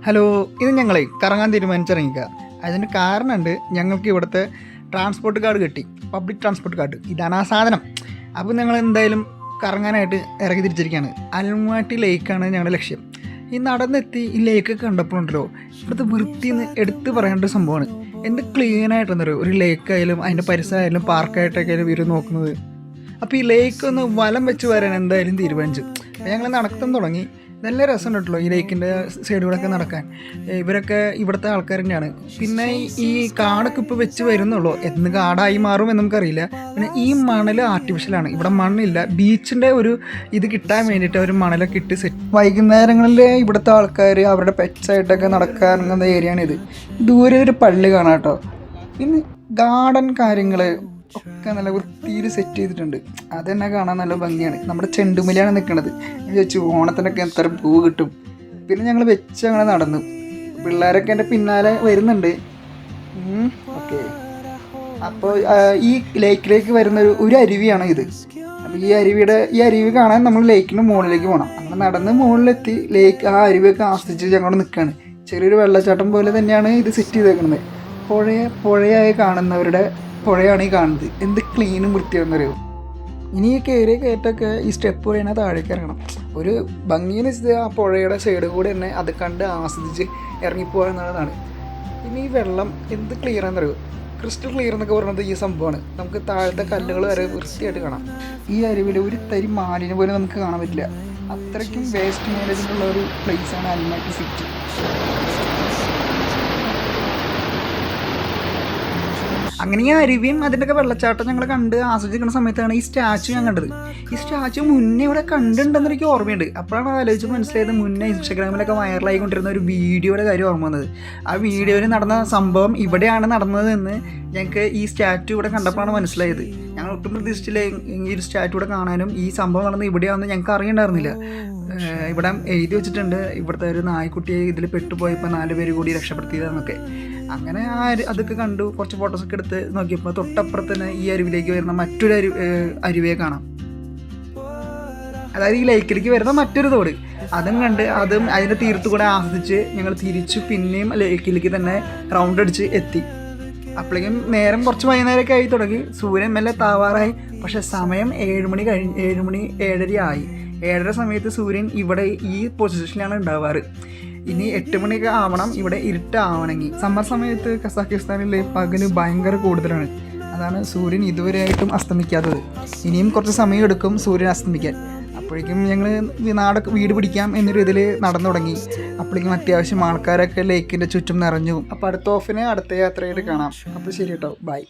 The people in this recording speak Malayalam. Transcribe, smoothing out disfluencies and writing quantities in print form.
ഹലോ, ഇത് ഞങ്ങളെ കറങ്ങാൻ തീരുമാനിച്ചിറങ്ങിക്കുക. അതിന് കാരണമുണ്ട്. ഞങ്ങൾക്ക് ഇവിടുത്തെ ട്രാൻസ്പോർട്ട് കാർഡ് കിട്ടി, പബ്ലിക് ട്രാൻസ്പോർട്ട് കാർഡ്. ഇതാണ് ആ സാധനം. അപ്പോൾ ഞങ്ങൾ എന്തായാലും കറങ്ങാനായിട്ട് ഇറങ്ങി തിരിച്ചിരിക്കുകയാണ്. അൽമാട്ടി ലേക്കാണ് ഞങ്ങളുടെ ലക്ഷ്യം. ഈ നടന്നെത്തി ഈ ലേക്ക് കണ്ടപ്പോഴുണ്ടല്ലോ, ഇവിടുത്തെ വൃത്തിന്ന് എടുത്ത് പറയേണ്ട ഒരു സംഭവമാണ്. എന്ത് ക്ലീനായിട്ടെന്നറിയോ ഒരു ലേക്കായാലും അതിൻ്റെ പരിസരമായാലും പാർക്കായിട്ടൊക്കെ ആയാലും ഇവർ നോക്കുന്നത്. അപ്പോൾ ഈ ലേക്ക് ഒന്ന് വലം വെച്ച് വരാൻ എന്തായാലും തീരുമാനിച്ചു. ഞങ്ങൾ നടത്താൻ തുടങ്ങി. നല്ല രസം ഉണ്ടല്ലോ ഈ ലേക്കിൻ്റെ സൈഡുകളൊക്കെ നടക്കാൻ. ഇവരൊക്കെ ഇവിടുത്തെ ആൾക്കാർ തന്നെയാണ്. പിന്നെ ഈ കാടൊക്കെ ഇപ്പോൾ വെച്ച് വരുന്നുള്ളൂ. എന്ന് കാടായി മാറും എന്ന് നമുക്കറിയില്ല. പിന്നെ ഈ മണൽ ആർട്ടിഫിഷ്യലാണ്, ഇവിടെ മണ്ണില്ല. ബീച്ചിൻ്റെ ഒരു ഇത് കിട്ടാൻ വേണ്ടിയിട്ട് അവർ മണലൊക്കെ ഇട്ട് സെറ്റ്. വൈകുന്നേരങ്ങളിൽ ഇവിടുത്തെ ആൾക്കാർ അവരുടെ പെറ്റ്സായിട്ടൊക്കെ നടക്കാറുന്ന ഏരിയയാണിത്. ദൂരെ ഒരു പള്ളി കാണാം കേട്ടോ. പിന്നെ ഗാർഡൻ കാര്യങ്ങൾ ഒക്കെ നല്ല വൃത്തിയിൽ സെറ്റ് ചെയ്തിട്ടുണ്ട്. അത് തന്നെ കാണാൻ നല്ല ഭംഗിയാണ്. നമ്മുടെ ചെണ്ടുമല്ലിയാണ് നിൽക്കുന്നത്. ഞാൻ ചോദിച്ചു ഓണത്തിനൊക്കെ എത്ര പൂ കിട്ടും. പിന്നെ ഞങ്ങൾ വെച്ച് അങ്ങനെ നടന്നു. പിള്ളേരൊക്കെ എൻ്റെ പിന്നാലെ വരുന്നുണ്ട്. ഓക്കെ, അപ്പോൾ ഈ ലേക്കിലേക്ക് വരുന്ന ഒരു അരുവിയാണ് ഇത്. അപ്പോൾ ഈ അരുവി കാണാൻ നമ്മൾ ലേക്കിൻ്റെ മുകളിലേക്ക് പോകണം. അങ്ങനെ നടന്ന് മുകളിലെത്തി ആ അരുവിയൊക്കെ ആസ്വദിച്ച് ഞങ്ങൾ നിൽക്കുകയാണ്. ചെറിയൊരു വെള്ളച്ചാട്ടം പോലെ തന്നെയാണ് ഇത് സെറ്റ് ചെയ്തേക്കുന്നത്. പുഴയായി കാണുന്നവരുടെ പുഴയാണ് ഈ കാണുന്നത്. എന്ത് ക്ലീനും വൃത്തിയാണെന്നറിയോ. ഇനി ഈ കയറിയ കയറ്റൊക്കെ ഈ സ്റ്റെപ്പ് വഴി തന്നെ താഴേക്ക് ഇറങ്ങണം. ഒരു ഭംഗിയെന്ന് വെച്ചാൽ ആ പുഴയുടെ സൈഡ് കൂടെ തന്നെ അത് കണ്ട് ആസ്വദിച്ച് ഇറങ്ങിപ്പോകുക എന്നുള്ളതാണ്. പിന്നെ ഈ വെള്ളം എന്ത് ക്ലിയർ ആണെന്നറിയോ. ക്രിസ്റ്റൽ ക്ലിയർ എന്നൊക്കെ പറയുന്നത് ഈ സംഭവമാണ്. നമുക്ക് താഴത്തെ കല്ലുകൾ വരെ വൃത്തിയായിട്ട് കാണാം. ഈ അരുവിൽ ഒരു തരി മാലിന്യം പോലും നമുക്ക് കാണാൻ പറ്റില്ല. അത്രയ്ക്കും വേസ്റ്റ് മാനേജ്മെൻ്റ് ഉള്ള ഒരു പ്ലേസാണ് അൽമാട്ടി സിറ്റി. അങ്ങനെ ഈ അരുവിയും അതിൻ്റെയൊക്കെ വെള്ളച്ചാട്ടം ഞങ്ങൾ കണ്ട് ആസ്വദിക്കുന്ന സമയത്താണ് ഈ സ്റ്റാച്ചു ഞാൻ കണ്ടത്. ഈ സ്റ്റാച്ചു മുന്നേ ഇവിടെ കണ്ടിട്ടുണ്ടെന്ന് എനിക്ക് ഓർമ്മയുണ്ട്. അപ്പോഴാണ് ആലോചിച്ച് മനസ്സിലായത് മുന്നേ ഇൻസ്റ്റാഗ്രാമിലൊക്കെ വൈറലായിക്കൊണ്ടിരുന്ന ഒരു വീഡിയോയുടെ കാര്യം ഓർമ്മ വന്നത്. ആ വീഡിയോയിൽ നടന്ന സംഭവം ഇവിടെയാണ് നടന്നത് എന്ന് ഞങ്ങൾക്ക് ഈ സ്റ്റാച്ചു ഇവിടെ കണ്ടപ്പോഴാണ് മനസ്സിലായത്. ഞങ്ങൾ ഒട്ടും പ്രതീക്ഷിച്ചില്ല ഈ ഒരു സ്റ്റാച്ചു ഇവിടെ കാണാനും ഈ സംഭവം നടന്നത് ഇവിടെയാണെന്ന് ഞങ്ങൾക്ക് അറിയണ്ടായിരുന്നില്ല. ഇവിടെ എഴുതി വെച്ചിട്ടുണ്ട് ഇവിടുത്തെ ഒരു നായ്ക്കുട്ടിയെ ഇതിൽ പെട്ടുപോയപ്പോൾ 4 പേര് കൂടി രക്ഷപ്പെടുത്തിയതെന്നൊക്കെ. അങ്ങനെ അതൊക്കെ കണ്ടു, കുറച്ച് ഫോട്ടോസൊക്കെ എടുത്ത് നോക്കിയപ്പോൾ തൊട്ടപ്പുറത്ത് തന്നെ ഈ അരുവിലേക്ക് വരുന്ന മറ്റൊരു അരുവിയെ കാണാം. അതായത് ഈ ലേക്കിലേക്ക് വരുന്ന മറ്റൊരു തോട്. അതും കണ്ട് അതിൻ്റെ തീരത്ത് കൂടെ ആസ്വദിച്ച് ഞങ്ങൾ തിരിച്ചു പിന്നെയും ലേക്കിലേക്ക് തന്നെ റൗണ്ട് അടിച്ച് എത്തി. അപ്പോഴേക്കും നേരം കുറച്ച് വൈകുന്നേരമൊക്കെ ആയി തുടങ്ങി. സൂര്യൻ മെല്ലെ താവാറായി. പക്ഷേ സമയം 7 മണി കഴിഞ്ഞ് 7:30 ആയി. 7:30 സമയത്ത് സൂര്യൻ ഇവിടെ ഈ പൊസിഷനിലാണ് ഉണ്ടാവാറ്. ഇനി 8 മണിയൊക്കെ ആവണം ഇവിടെ ഇരുട്ടാവണമെങ്കിൽ. സമ്മർ സമയത്ത് കസാക്കിസ്ഥാനിൽ പകല് ഭയങ്കര കൂടുതലാണ്. അതാണ് സൂര്യൻ ഇതുവരെയായിട്ടും അസ്തമിക്കാത്തത്. ഇനിയും കുറച്ച് സമയം എടുക്കും സൂര്യൻ അസ്തമിക്കാൻ. അപ്പോഴേക്കും ഞങ്ങൾ വീട് പിടിക്കാം എന്നൊരു ഇതിൽ നടന്നു തുടങ്ങി. അപ്പോഴേക്കും അത്യാവശ്യം ആൾക്കാരൊക്കെ ലേക്കിൻ്റെ ചുറ്റും നിറഞ്ഞു. അപ്പോൾ അടുത്ത യാത്രയായിട്ട് കാണാം. അപ്പോൾ ശരി കേട്ടോ, ബൈ.